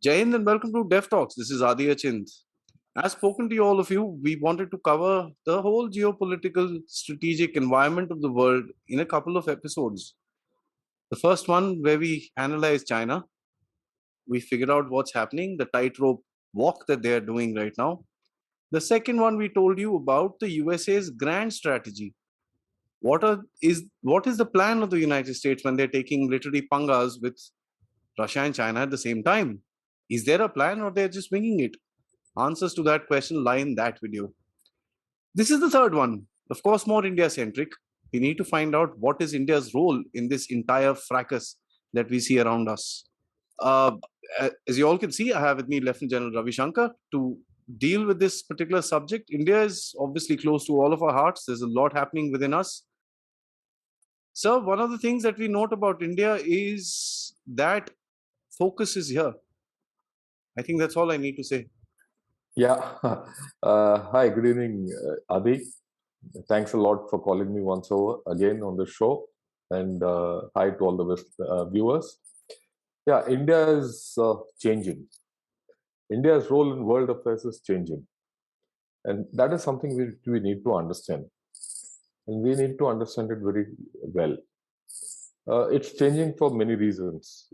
Jai Hind and welcome to Dev Talks. This is Aadi. As spoken to all of you, we wanted to cover the whole geopolitical strategic environment of the world in a couple of episodes. The first one where we analyzed China, we figured out what's happening, the tightrope walk that they are doing right now. The second one we told you about the USA's grand strategy. What is the plan of the United States when they're taking literally pangas with Russia and China at the same time? Is there a plan or they're just winging it? Answers to that question lie in that video. This is the third one, of course, more India centric. We need to find out what is India's role in this entire fracas that we see around us. Uh, as you all can see, I have with me Lieutenant General Ravi Shankar to deal with this particular subject. India is obviously close to all of our hearts. There's a lot happening within us. So, one of the things that we note about India is that focus is here. I think that's all I need to say. Yeah. Hi, good evening, Aadi. Thanks a lot for calling me once over again on the show. And hi to all the viewers. Yeah, India is changing. India's role in world affairs is changing. And that is something we need to understand. And we need to understand it very well. It's changing for many reasons.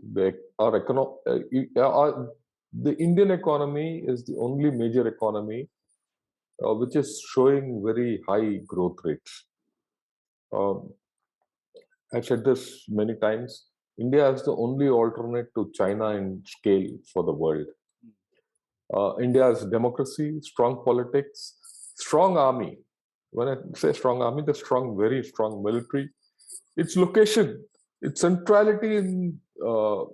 The Indian economy is the only major economy which is showing very high growth rates. I've said this many times. India is the only alternate to China in scale for the world. India's democracy, strong politics, strong army. When I say strong army, the strong, very strong military. Its location, its centrality in the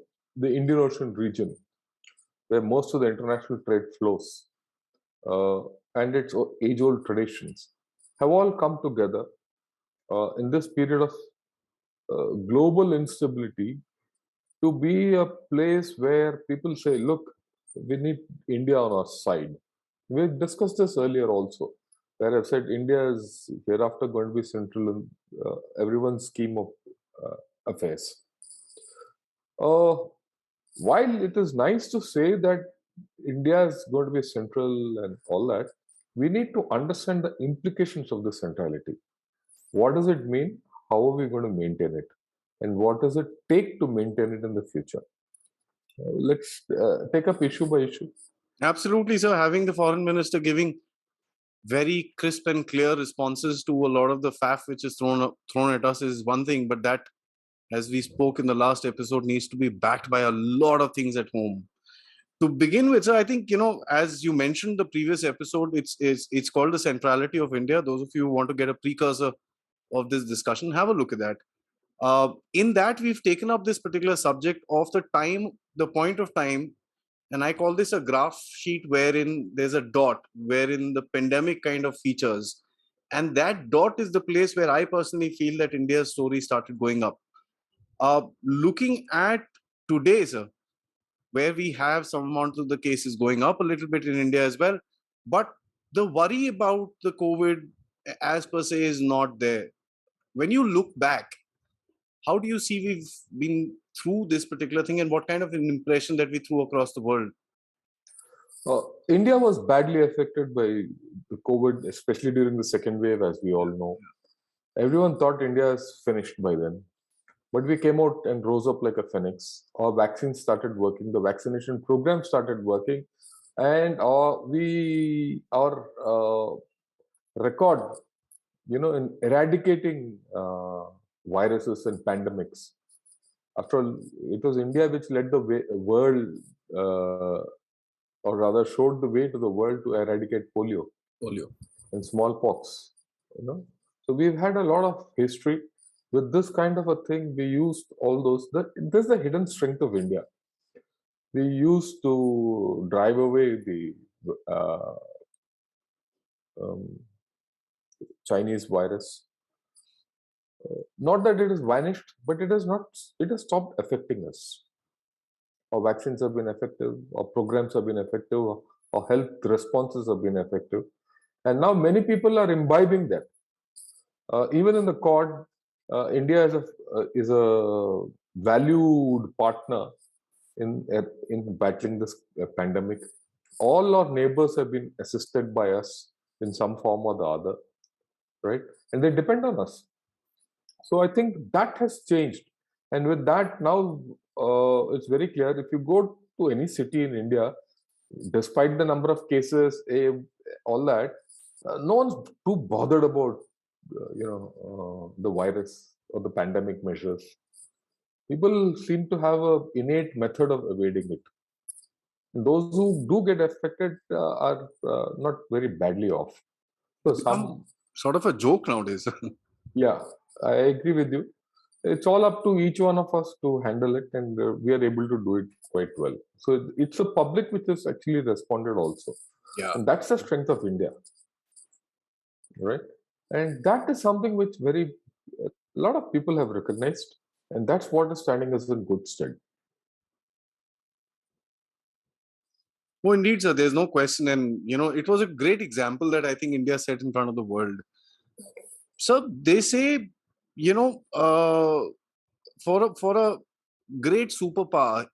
Indian Ocean region, where most of the international trade flows, and its age-old traditions have all come together in this period of global instability to be a place where people say, look, we need India on our side. We discussed this earlier also, where I've said India is hereafter going to be central in everyone's scheme of affairs. While it is nice to say that India is going to be central and all that, we need to understand the implications of the centrality. What does it mean? How are we going to maintain it? And what does it take to maintain it in the future? Let's take up issue by issue. Absolutely, sir. Having the foreign minister giving very crisp and clear responses to a lot of the faff which is thrown at us is one thing, but that, as we spoke in the last episode, needs to be backed by a lot of things at home. To begin with, sir, I think, as you mentioned the previous episode, it's called the centrality of India. Those of you who want to get a precursor of this discussion, have a look at that. In that, we've taken up this particular subject of the point of time, and I call this a graph sheet wherein there's a dot, wherein the pandemic kind of features. And that dot is the place where I personally feel that India's story started going up. Looking at today, sir, where we have some amount of the cases going up a little bit in India as well, but the worry about the COVID as per se is not there. When you look back, how do you see we've been through this particular thing and what kind of an impression that we threw across the world? India was badly affected by the COVID, especially during the second wave, as we all know. Everyone thought India is finished by then. But we came out and rose up like a phoenix. Our vaccines started working. The vaccination program started working. And our record, in eradicating viruses and pandemics. After all, it was India which led the world, or rather showed the way to the world to eradicate polio and smallpox. So we've had a lot of history. With this kind of a thing, we used all those. This is the hidden strength of India. We used to drive away the Chinese virus. Not that it has vanished, but it has not. It has stopped affecting us. Our vaccines have been effective. Our programs have been effective. Our health responses have been effective, and now many people are imbibing that. Even in the Quad, India is a valued partner in battling this pandemic. All our neighbors have been assisted by us in some form or the other, right? And they depend on us. So I think that has changed. And with that, now it's very clear. If you go to any city in India, despite the number of cases, all that, no one's too bothered about the virus or the pandemic measures. People seem to have a innate method of evading it. Those who do get affected are not very badly off. So It's become sort of a joke nowadays. yeah, I agree with you. It's all up to each one of us to handle it, and we are able to do it quite well. So it's a public which has actually responded also, Yeah. and that's the strength of India, right? And that is something which a lot of people have recognized, and that's what is standing us in good stead. Oh, indeed, sir. There's no question. And, it was a great example that I think India set in front of the world. So they say, for a great superpower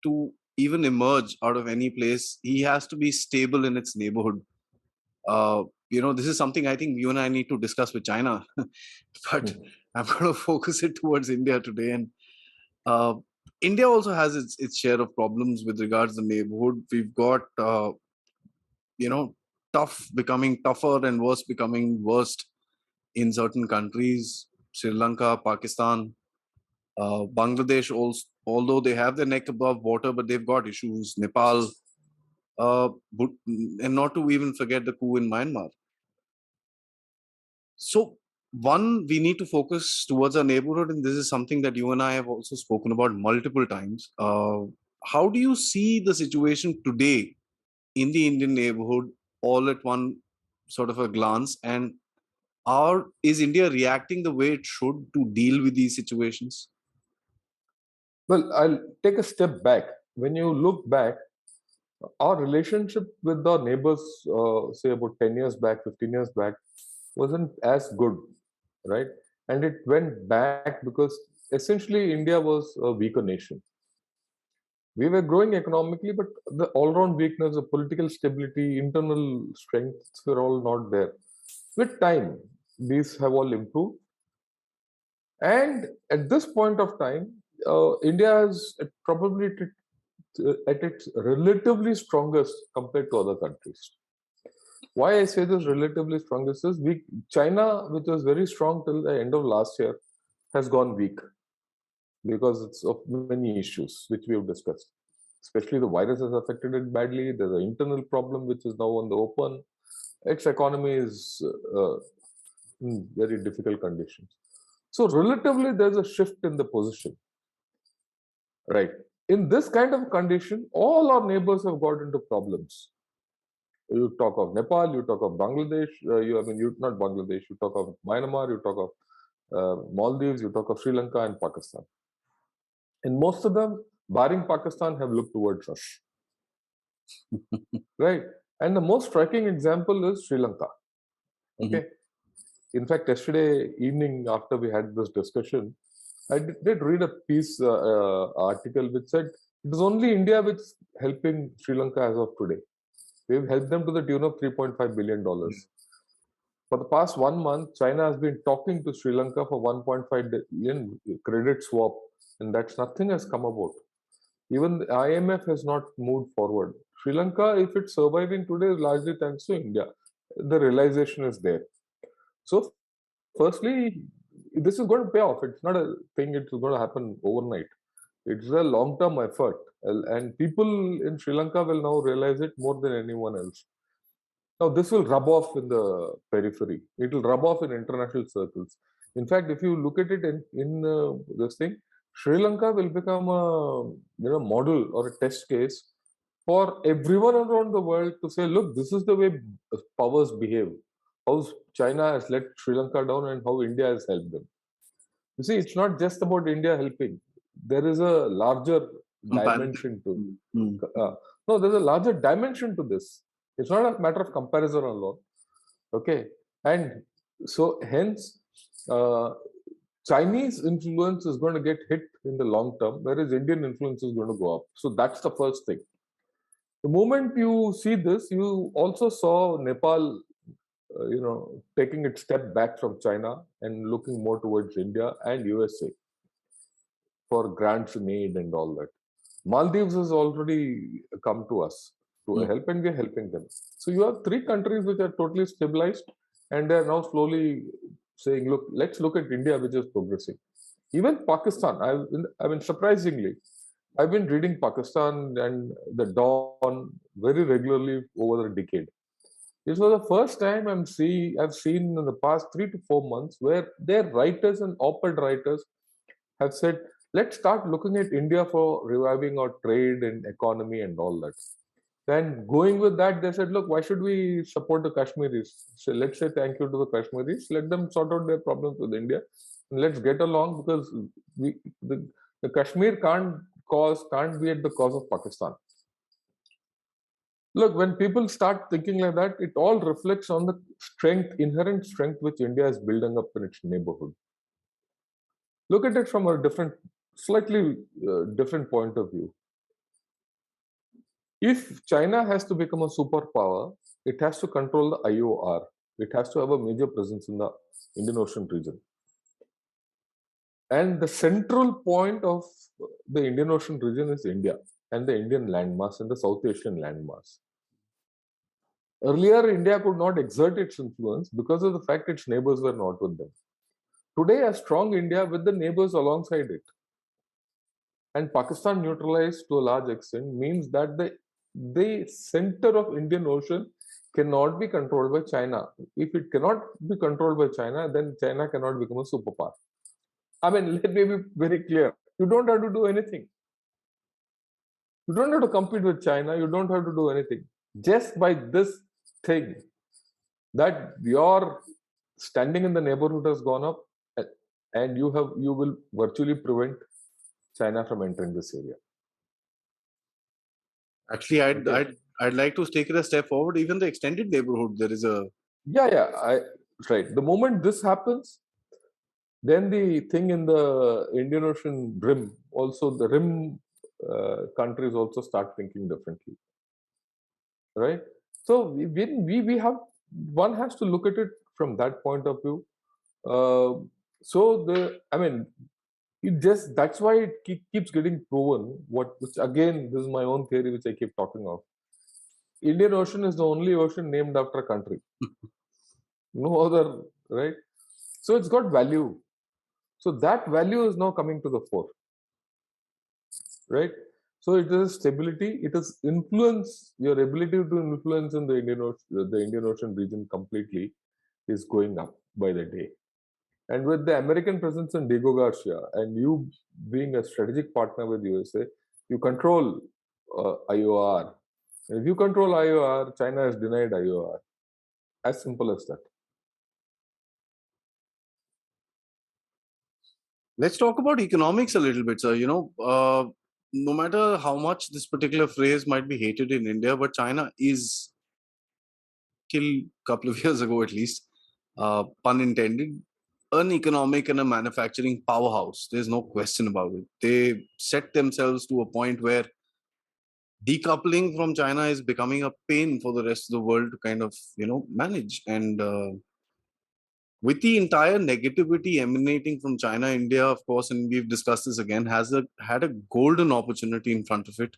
to even emerge out of any place, he has to be stable in its neighborhood. This is something I think you and I need to discuss with China, but I'm going to focus it towards India today. And uh, India also has its share of problems with regards to the neighborhood. We've got, tough becoming tougher and worse becoming worst in certain countries, Sri Lanka, Pakistan, Bangladesh, also, although they have their neck above water, but they've got issues. Nepal, and not to even forget the coup in Myanmar. So, one, we need to focus towards our neighborhood, and this is something that you and I have also spoken about multiple times. How do you see the situation today in the Indian neighborhood, all at one sort of a glance? And is India reacting the way it should to deal with these situations? Well, I'll take a step back. When you look back, our relationship with our neighbors, say about 10 years back, 15 years back, wasn't as good, right? And it went back because essentially India was a weaker nation. We were growing economically, but the all-round weakness, the political stability, internal strengths were all not there. With time, these have all improved. And at this point of time, India is probably at its relatively strongest compared to other countries. Why I say this relatively strongest is China, which was very strong till the end of last year, has gone weak because it's of many issues which we have discussed. Especially the virus has affected it badly. There's an internal problem which is now on the open. Its economy is in very difficult conditions. So relatively, there's a shift in the position, right? In this kind of condition, all our neighbors have got into problems. You talk of Nepal, you talk of Bangladesh, you not Bangladesh, you talk of Myanmar, you talk of Maldives, you talk of Sri Lanka and Pakistan. And most of them, barring Pakistan, have looked towards us. Right? And the most striking example is Sri Lanka. Okay. Mm-hmm. In fact, yesterday evening, after we had this discussion, I did read a piece, article which said it is only India which is helping Sri Lanka as of today. We've helped them to the tune of $3.5 billion. For the past 1 month, China has been talking to Sri Lanka for 1.5 billion credit swap, and that's nothing has come about. Even the IMF has not moved forward. Sri Lanka, if it's surviving today, is largely thanks to India. The realization is there. So, firstly, this is going to pay off. It's not a thing it's going to happen overnight. It's a long-term effort, and people in Sri Lanka will now realize it more than anyone else. Now, this will rub off in the periphery. It will rub off in international circles. In fact, if you look at it in this thing, Sri Lanka will become a model or a test case for everyone around the world to say, look, this is the way powers behave. How China has let Sri Lanka down and how India has helped them. You see, it's not just about India helping. There is a larger dimension to no, there's a larger dimension to this. It's not a matter of comparison alone. Okay. And so hence, Chinese influence is going to get hit in the long term, whereas Indian influence is going to go up. So that's the first thing. The moment you see this, you also saw Nepal, taking its step back from China and looking more towards India and USA for grants in aid and all that. Maldives has already come to us to Hmm. help, and we're helping them. So you have three countries which are totally stabilized, and they are now slowly saying, "Look, let's look at India, which is progressing." Even Pakistan, I mean, surprisingly, I've been reading Pakistan and the Dawn very regularly over the decade. This was the first time I've seen in the past 3 to 4 months where their writers and op-ed writers have said, let's start looking at India for reviving our trade and economy and all that. Then going with that, they said, look, why should we support the Kashmiris? So let's say thank you to the Kashmiris. Let them sort out their problems with India. And let's get along because we, the Kashmir can't be at the cause of Pakistan. Look, when people start thinking like that, it all reflects on the inherent strength which India is building up in its neighborhood. Look at it from a slightly different point of view. If China has to become a superpower, it has to control the IOR. It has to have a major presence in the Indian Ocean region. And the central point of the Indian Ocean region is India and the Indian landmass and the South Asian landmass. Earlier, India could not exert its influence because of the fact its neighbors were not with them. Today, a strong India with the neighbors alongside it and Pakistan neutralized to a large extent means that the center of Indian Ocean cannot be controlled by China. If it cannot be controlled by China, then China cannot become a superpower. I mean, let me be very clear. You don't have to do anything. You don't have to compete with China. You don't have to do anything. Just by this thing, that your standing in the neighborhood has gone up, and you will virtually prevent China from entering this area. Actually, I'd, Okay. I'd I'd like to take it a step forward. Even the extended neighborhood, there is a Yeah. Right. The moment this happens, then the thing in the Indian Ocean rim, also the rim countries also start thinking differently, right? So we have one has to look at it from that point of view. I mean, it just that's why it keeps getting proven. Which again, this is my own theory, which I keep talking of. Indian Ocean is the only ocean named after a country. No other, right? So it's got value. So that value is now coming to the fore, right? So it is stability. It is influence. Your ability to influence in the Indian Ocean region completely is going up by the day. And with the American presence in Diego Garcia and you being a strategic partner with USA, you control IOR. If you control IOR, China has denied IOR. As simple as that. Let's talk about economics a little bit, sir. No matter how much this particular phrase might be hated in India, but China is, till a couple of years ago at least, pun intended, an economic and a manufacturing powerhouse. There's no question about it. They set themselves to a point where decoupling from China is becoming a pain for the rest of the world to kind of, manage. And with the entire negativity emanating from China, India, of course, and we've discussed this again, had a golden opportunity in front of it.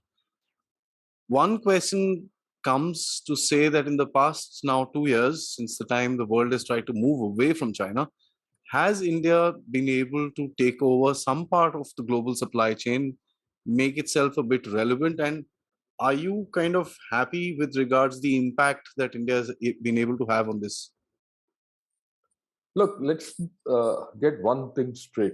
One question comes to say that in the past now 2 years, since the time the world has tried to move away from China, has India been able to take over some part of the global supply chain, make itself a bit relevant, and are you kind of happy with regards the impact that India has been able to have on this? Look, let's get one thing straight.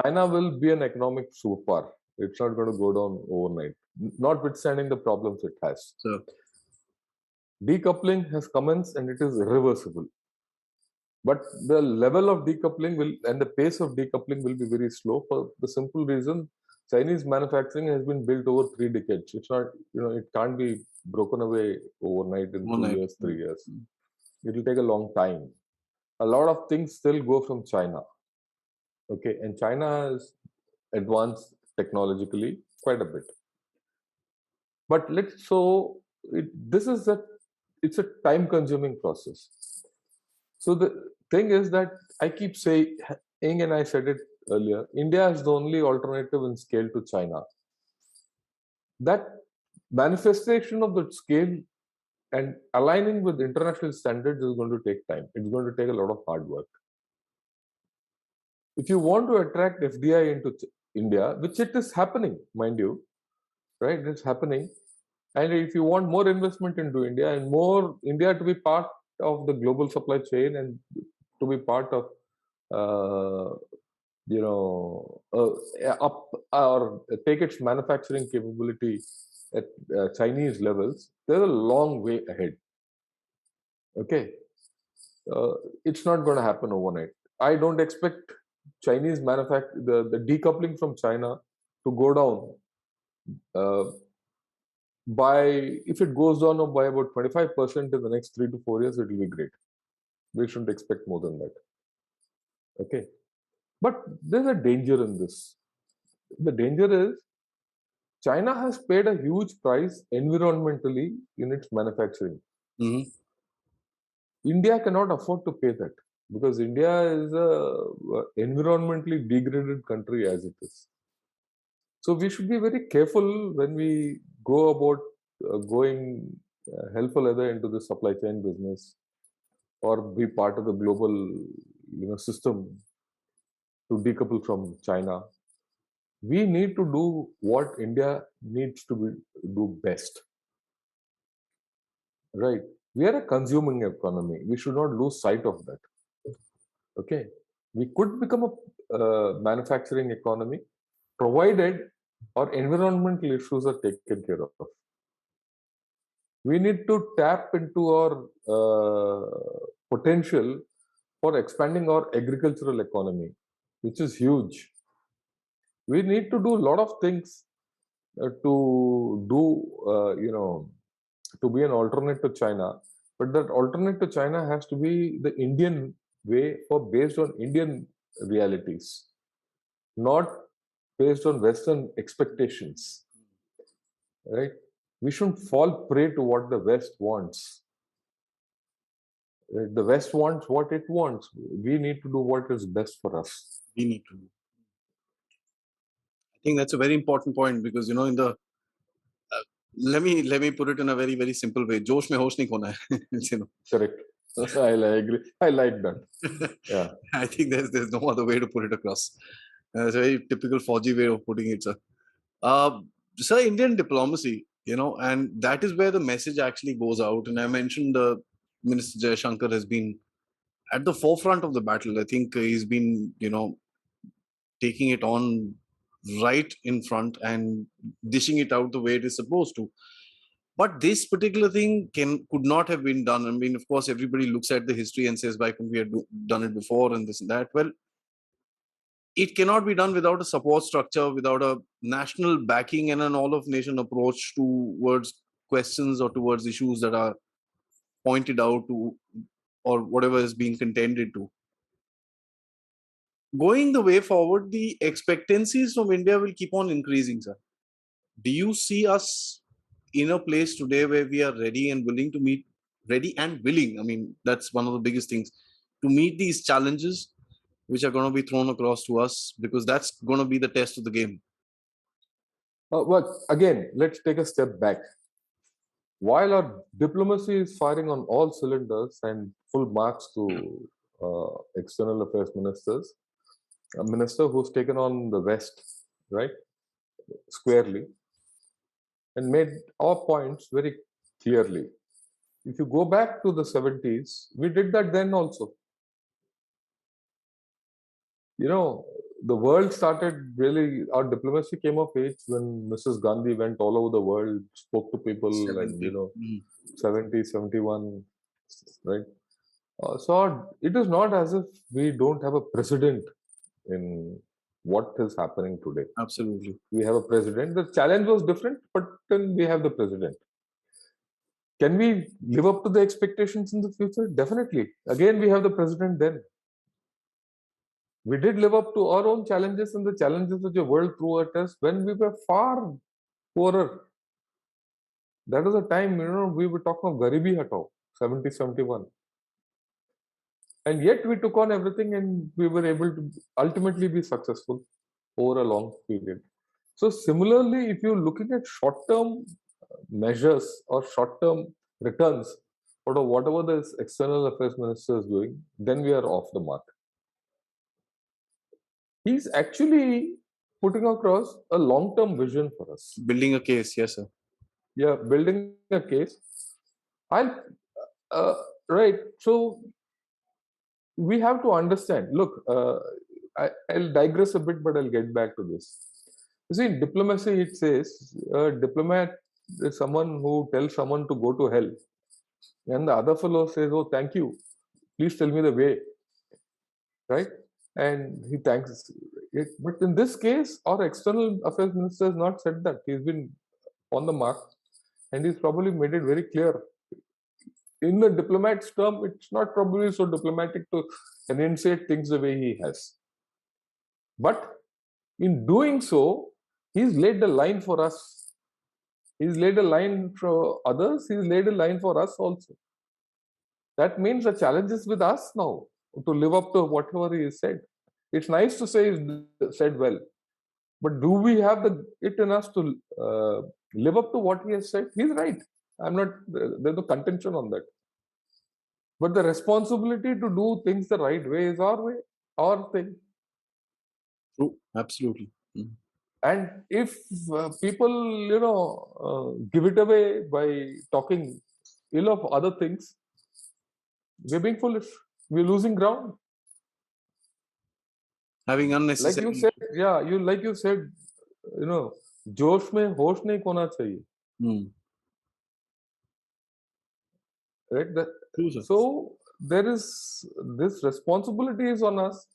China will be an economic superpower. It's not going to go down overnight, notwithstanding the problems it has. So, Decoupling has commenced and it is irreversible. But the level of decoupling will and the pace of decoupling will be very slow for the simple reason Chinese manufacturing has been built over 3 decades. It's not, it can't be broken away overnight in one 2 years, 3 years. It will take a long time. A lot of things still go from China. Okay, and China has advanced technologically quite a bit. But this is a it's a time consuming process. So the thing is that I keep saying, and I said it earlier, India is the only alternative in scale to China. That manifestation of the scale and aligning with international standards is going to take time. It's going to take a lot of hard work. If you want to attract FDI into India, which it is happening, mind you, right? It's happening. And if you want more investment into India and more India to be part of the global supply chain and to be part of, uh, up or take its manufacturing capability at Chinese levels, there's a long way ahead. Okay, uh, it's not going to happen overnight. I don't expect the decoupling from China to go down uh, by if it goes down by about 25% in the next 3 to 4 years, it will be great. We shouldn't expect more than that. Okay, but there's a danger in this. The danger is China has paid a huge price environmentally in its manufacturing. Mm-hmm. India cannot afford to pay that because India is a environmentally degraded country as it is. So we should be very careful when we go about going hell for leather into the supply chain business or be part of the global system to decouple from China. We need to do what India needs to do best. Right. We are a consuming economy. We should not lose sight of that. Okay. We could become a manufacturing economy provided our environmental issues are taken care of. We need to tap into our potential for expanding our agricultural economy, which is huge. We need to do a lot of things to be an alternate to China. But that alternate to China has to be the Indian way or based on Indian realities, not based on Western expectations. Right? We shouldn't fall prey to what the West wants. Right? The West wants what it wants. We need to do what is best for us. We need to. I think that's a very important point because in the let me put it in a very very simple way. जोश में होश नहीं खोना है. Correct. I agree. I like that. Yeah. I think there's no other way to put it across. It's a very typical Fauji way of putting it, sir. Uh, sir, Indian diplomacy, and that is where the message actually goes out. And I mentioned Minister Jay Shankar has been at the forefront of the battle. I think he's been, taking it on right in front and dishing it out the way it is supposed to. But this particular thing could not have been done. I mean, of course, everybody looks at the history and says, why couldn't we have done it before and this and that? Well, it cannot be done without a support structure, without a national backing and an all of nation approach towards questions or towards issues that are pointed out to or whatever is being contended to. Going the way forward, the expectancies from India will keep on increasing, sir. Do you see us in a place today where we are ready and willing to meet, ready and willing? I mean, that's one of the biggest things to meet these challenges which are going to be thrown across to us because that's going to be the test of the game. Well, again, let's take a step back. While our diplomacy is firing on all cylinders and full marks to external affairs ministers, a minister who's taken on the West, right, squarely, and made our points very clearly. If you go back to the 70s, we did that then also. The world started really, our diplomacy came of age when Mrs. Gandhi went all over the world, spoke to people, 70, 71, right? So it is not as if we don't have a precedent in what is happening today. Absolutely. We have a president. The challenge was different, but then we have the president. Can we live up to the expectations in the future? Definitely. Again, we have the president then. We did live up to our own challenges and the challenges which the world threw at us when we were far poorer. That was a time, we were talking of Garibi Hatao, 70, 71. And yet we took on everything and we were able to ultimately be successful over a long period. So similarly, if you're looking at short-term measures or short-term returns, or whatever the external affairs minister is doing, then we are off the mark. He's actually putting across a long-term vision for us. Building a case, yes, sir. Yeah, building a case. I'll uh, right. So we have to understand. Look, I'll digress a bit, but I'll get back to this. You see, in diplomacy, it says a diplomat is someone who tells someone to go to hell, and the other fellow says, "Oh, thank you. Please tell me the way." Right? And he thanks it. But in this case, our external affairs minister has not said that. He's been on the mark, and he's probably made it very clear. In the diplomat's term, it's not probably so diplomatic to enunciate things the way he has. But in doing so, he's laid the line for us. He's laid a line for others. He's laid a line for us also. That means the challenge is with us now to live up to whatever he has said. It's nice to say he's said well, but do we have it in us to live up to what he has said? He's right. I'm not. There's no contention on that. But the responsibility to do things the right way is our way, our thing. True, absolutely. Mm. And if people, give it away by talking ill of other things, we're being foolish. We're losing ground. Having Like unnecessary. you said, yeah, like you said, जोश में होश नहीं खोना चाहिए. Mm. Right? True, sir. So there is this responsibility is on us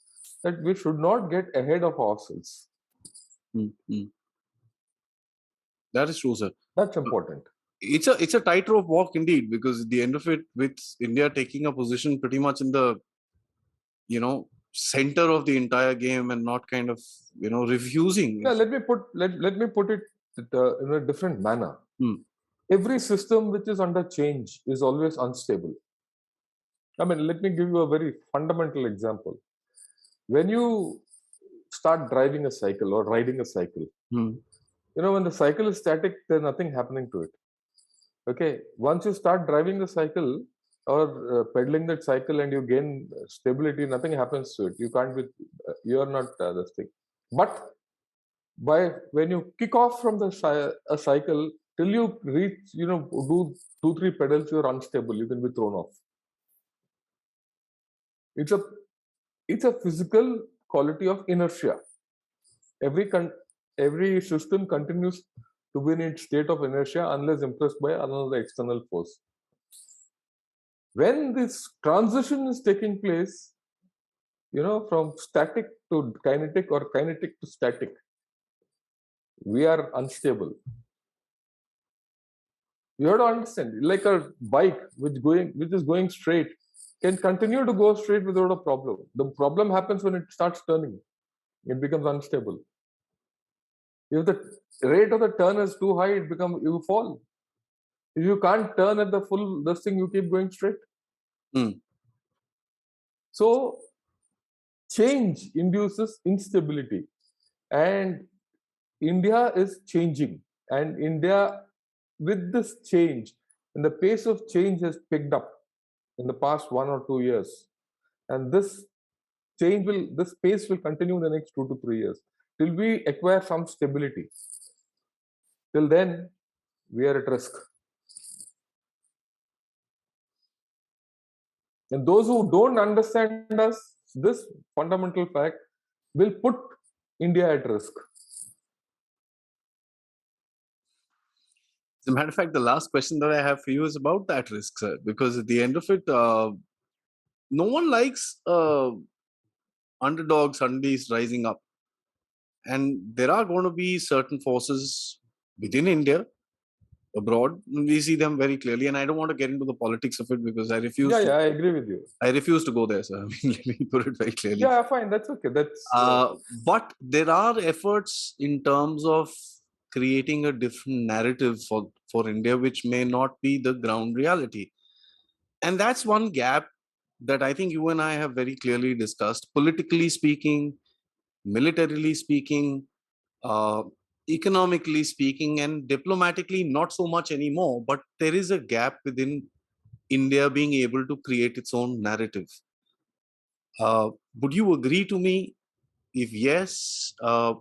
that we should not get ahead of ourselves. Mm. Mm. That is true, sir. That's important. It's a tightrope walk indeed, because at the end of it, with India taking a position pretty much in the center of the entire game and not kind of refusing. Yeah, let me put it in a different manner. Hmm. Every system which is under change is always unstable. I mean, let me give you a very fundamental example. When you start driving a cycle or riding a cycle, Hmm. when the cycle is static, there's nothing happening to it. Okay, once you start driving the cycle or pedaling that cycle and you gain stability, nothing happens to it. You can't be, you are not this thing. But when you kick off from a cycle till you reach, do 2-3 pedals, you're unstable. You can be thrown off. It's a physical quality of inertia. Every system continues to be in its state of inertia unless impressed by another external force. When this transition is taking place, from static to kinetic or kinetic to static, we are unstable. You have to understand, like a bike which is going straight can continue to go straight without a problem. The problem happens when it starts turning. It becomes unstable. If the rate of the turn is too high, you fall. If you can't turn at the full this thing, you keep going straight. Mm. So change induces instability, and India is changing. And India, with this change, and the pace of change has picked up in the past 1 or 2 years, and this pace will continue in the next 2 to 3 years till we acquire some stability. Till then, we are at risk. And those who don't understand us, this fundamental fact will put India at risk. As a matter of fact, the last question that I have for you is about that risk, sir. Because at the end of it, no one likes underdogs suddenly rising up. And there are going to be certain forces within India abroad. We see them very clearly, and I don't want to get into the politics of it because I refuse Yeah, to. yeah, I agree with you. I refuse to go there, sir. I mean, let me put it very clearly. Yeah, fine. That's okay. That's But there are efforts in terms of creating a different narrative for India, which may not be the ground reality. And that's one gap that I think you and I have very clearly discussed. Politically speaking, militarily speaking, uh, economically speaking, and diplomatically, not so much anymore. But there is a gap within India being able to create its own narrative. Uh, would you agree to me? If yes,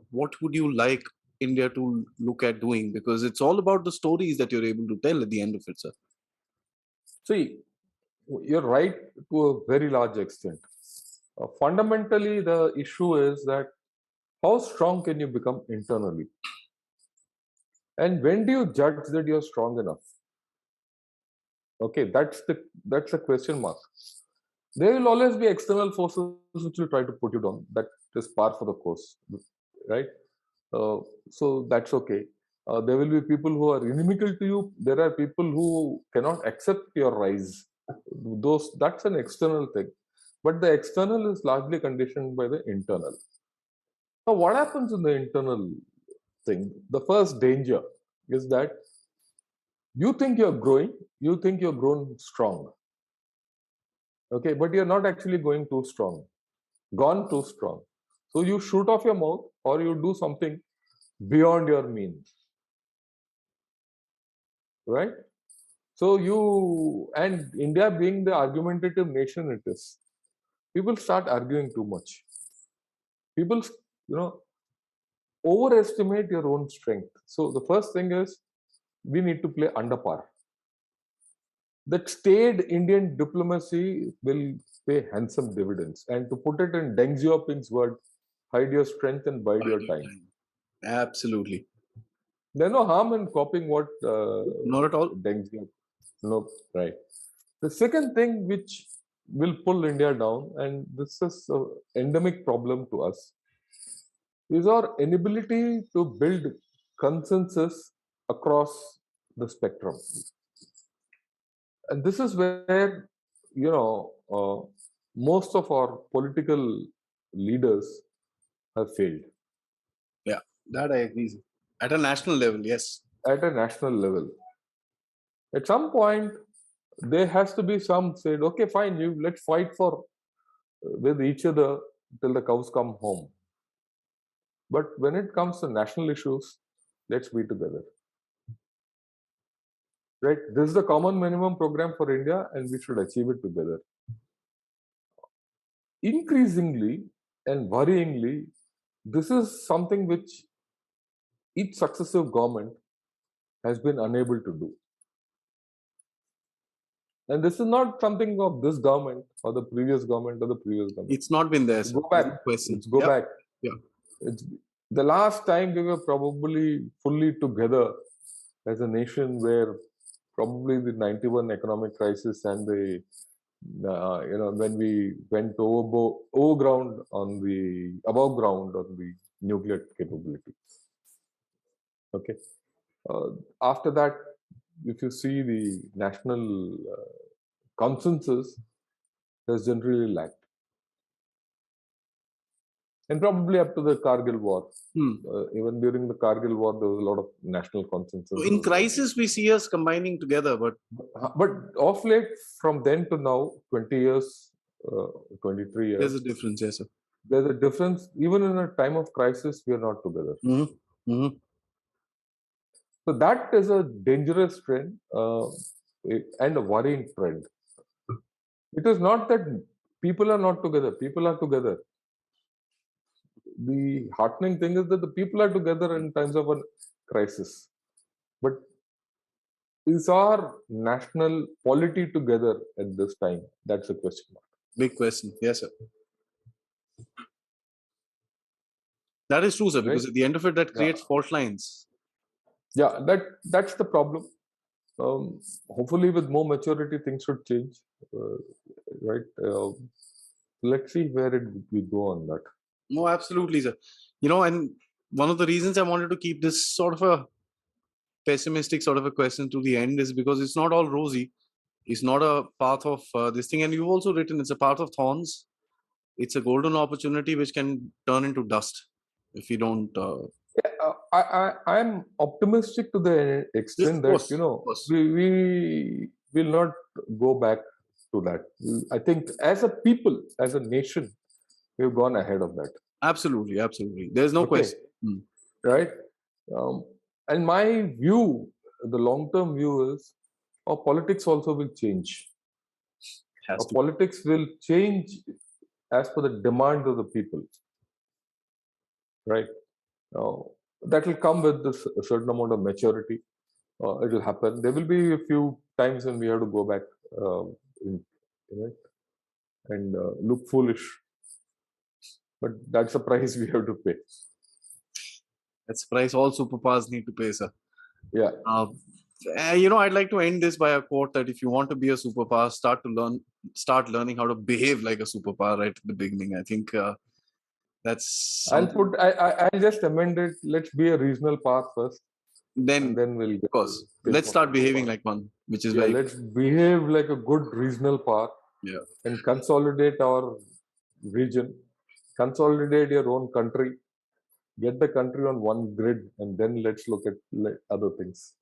what would you like India to look at doing? Because it's all about the stories that you're able to tell at the end of it, sir. see, you're right to a very large extent. Fundamentally, the issue is that how strong can you become internally? And when do you judge that you're strong enough? Okay, that's the question mark. There will always be external forces which will try to put you down. That is par for the course, right? So that's okay. There will be people who are inimical to you. There are people who cannot accept your rise. That's an external thing, but the external is largely conditioned by the internal. Now, what happens in the internal thing? The first danger is that you think you're growing, you think you're grown strong, okay, but you're not actually going too strong, gone too strong. So you shoot off your mouth or you do something beyond your means, right? So and India being the argumentative nation it is, people start arguing too much. People, overestimate your own strength. So the first thing is we need to play under par. That staid Indian diplomacy will pay handsome dividends. And to put it in Deng Xiaoping's word, hide your strength and bide your time. Absolutely. There's no harm in copying what Not at all. Deng Xiaoping. No, right. The second thing which will pull India down, and this is an endemic problem to us, is our inability to build consensus across the spectrum. And this is where, most of our political leaders have failed Yeah, that I agree. At a national level, yes. at a national level. At some point, there has to be some said, okay, fine, let's fight for with each other till the cows come home. But when it comes to national issues, let's be together. Right? This is the common minimum program for India, and we should achieve it together. Increasingly and worryingly, this is something which each successive government has been unable to do. And this is not something of this government or the previous government or the previous government. It's not been there, sir. Go back. No question. Let's go Yep. back. Yeah. It's the last time we were probably fully together as a nation where probably the 91 economic crisis and the when we went over ground on the above ground on the nuclear capability. Okay. Uh, After that, if you see the national consensus has generally lacked. And probably up to the Kargil war. Even during the Kargil war, there was a lot of national consensus. So in crisis, we see us combining together, but of late, from then to now, 20 years, 23 years, there's a difference, yes, sir. There's a difference. Even in a time of crisis, we are not together. Mm-hmm. Mm-hmm. So that is a dangerous trend and a worrying trend. It is not that people are not together, people are together. The heartening thing is that the people are together in times of a crisis. But is our national polity together at this time? That's a question mark. Big question, yes, sir. That is true, sir, because Right? at the end of it, that creates Yeah. fault lines. Yeah, that's the problem. Hopefully, with more maturity, things should change. Right? Let's see where we go on that. No, absolutely, sir. And one of the reasons I wanted to keep this sort of a pessimistic sort of a question to the end is because it's not all rosy. It's not a path of this thing. And you've also written it's a path of thorns. It's a golden opportunity which can turn into dust if you don't. Yeah, I'm optimistic to the Yes, extent of that course, of course. we will not go back to that. I think as a people, as a nation, we've gone ahead of that. Absolutely, absolutely. There's no Okay, question. Hmm. right? Um, and my view, the long-term view is, our politics also will change. Has Our to. politics will change as per the demand of the people, right? Uh, that will come with this a certain amount of maturity. It will happen. There will be a few times when we have to go back in it and look foolish, but that's the price we have to pay. That's the price all superpowers need to pay, sir. Yeah, Uh, I'd like to end this by a quote that if you want to be a superpower, start learning how to behave like a superpower right at the beginning. I think that's I'll something. put. I'll just amend it. Let's be a regional power first, and Then, then we'll of get to course, let's become a start behaving superpower. like one, which is Yeah, very let's behave like a good regional power yeah, and consolidate our region, consolidate your own country, get the country on one grid, and then let's look at other things.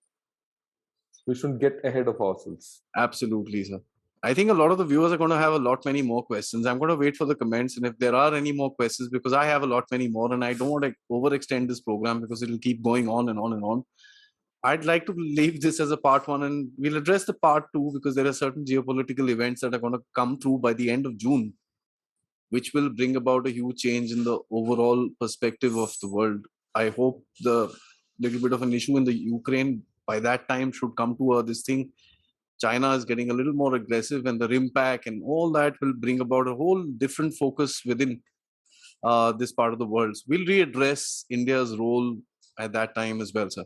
We shouldn't get ahead of ourselves. absolutely, sir. I think a lot of the viewers are going to have a lot many more questions. I'm going to wait for the comments, and if there are any more questions, because I have a lot many more, and I don't want to overextend this program because it'll keep going on and on and on. I'd like to leave this as a part one, and we'll address the part two because there are certain geopolitical events that are going to come through by the end of June, which will bring about a huge change in the overall perspective of the world. I hope the little bit of an issue in the Ukraine by that time should come to this thing. China is getting a little more aggressive, and the RIMPAC and all that will bring about a whole different focus within this part of the world. So we'll readdress India's role at that time as well, sir.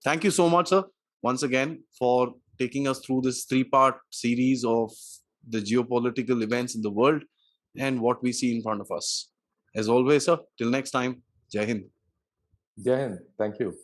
Thank you so much, sir, once again for taking us through this three-part series of the geopolitical events in the world and what we see in front of us. As always, sir, till next time, Jai Hind. Jai Hind. Thank you.